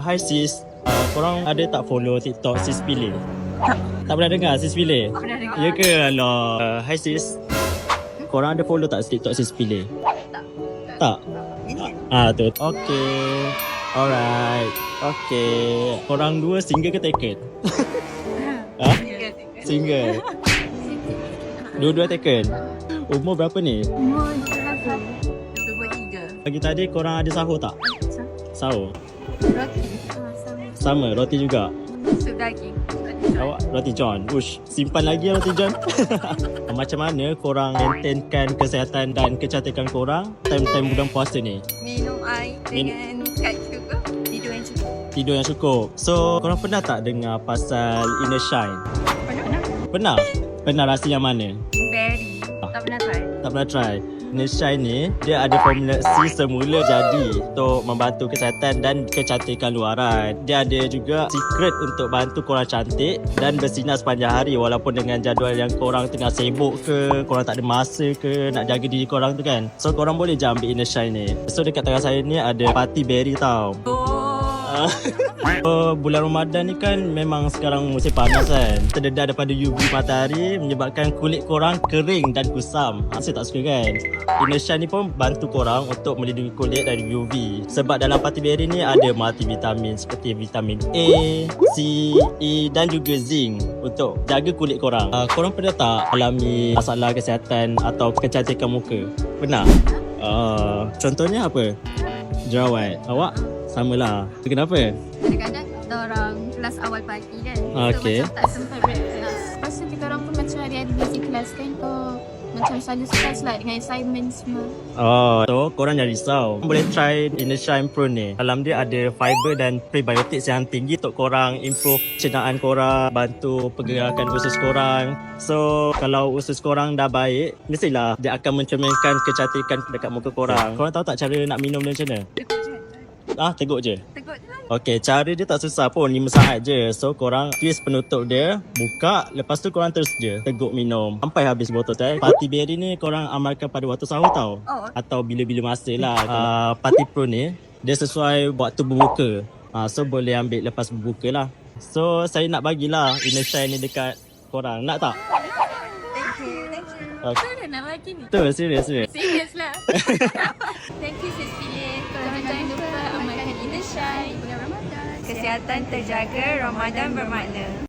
Hi sis, korang ada tak follow TikTok Sis Pilih? Tak pernah dengar Sis Pilih? Pernah dengar. Ya ke? Alah. Hi sis, korang ada follow tak TikTok Sis Pilih? Tak? Tu. Okay. Alright. Okay. Korang dua single ke taken? Ha? Single. Dua-dua taken. Umur berapa ni? Umur 23. Pagi tadi korang ada sahur tak? Sahur. Roti. Sama, roti juga. Sup daging. Awak roti John. Ush, simpan lagi roti John. Macam mana korang maintainkan kesihatan dan kecantikan korang time-time bulan puasa ni? Minum air dengan kat cukup. Tidur yang cukup. Tidur yang cukup. So, korang pernah tak dengar pasal Inner Shine? Pernah? Pernah? Pernah rasa yang mana? Berry. Tak pernah try. Tak pernah try. Inner Shine ni, dia ada formulasi semula jadi untuk membantu kesihatan dan kecantikan luaran. Dia ada juga secret untuk bantu korang cantik dan bersinar sepanjang hari walaupun dengan jadual yang korang tengah sibuk ke, korang tak ada masa ke nak jaga diri korang tu kan. So, korang boleh je ambil Inner Shine ni. So, dekat tengah saya ni ada party berry tau. Bulan Ramadan ni kan memang sekarang musim panas kan. Terdedah daripada UV matahari menyebabkan kulit korang kering dan kusam. Saya tak suka kan. Inner Shine ni pun bantu korang untuk melindungi kulit dari UV. Sebab dalam party berry ni ada multivitamin seperti vitamin A, C, E dan juga zinc untuk jaga kulit korang. Korang pernah tak alami masalah kesihatan atau kecantikan muka? Pernah? Contohnya apa? Jerawat. Awak? Samalah. Tu kenapa? Kadang-kadang kita orang kelas awal pagi kan. Okey. So macam tak sempat breakfast. Lepas tu kita orang pun macam hari-hari busy kelas kan. So macam selalu stress lah dengan assignment semua. So korang jangan risau. Boleh try Inner Shine Pro ni. Dalam dia ada fiber dan prebiotics yang tinggi untuk korang improve cernaan korang, bantu pergerakan usus korang. So kalau usus korang dah baik, mestilah dia akan mencerminkan kecantikan dekat muka korang. Korang tahu tak cara nak minum dia macam mana? Teguk je. Teguk je lah. Okay, cara dia tak susah pun, 5 saat je. So korang twist penutup dia, buka, lepas tu korang terus je teguk minum sampai habis botol tu. Party berry ni korang amalkan pada waktu sahur tau. Atau bila-bila masa lah. Party Pro ni dia sesuai waktu berbuka. So boleh ambil lepas berbuka lah. So saya nak bagilah Inner Shine ni dekat korang. Nak tak? Thank you. Okay. Mana nak bagi ni? Tu serius. Serius lah. Thank you Sis Pilih. Korang jangan lupa amalkan Inner Shine bulan Ramadan. Kesihatan terjaga, Ramadan bermakna.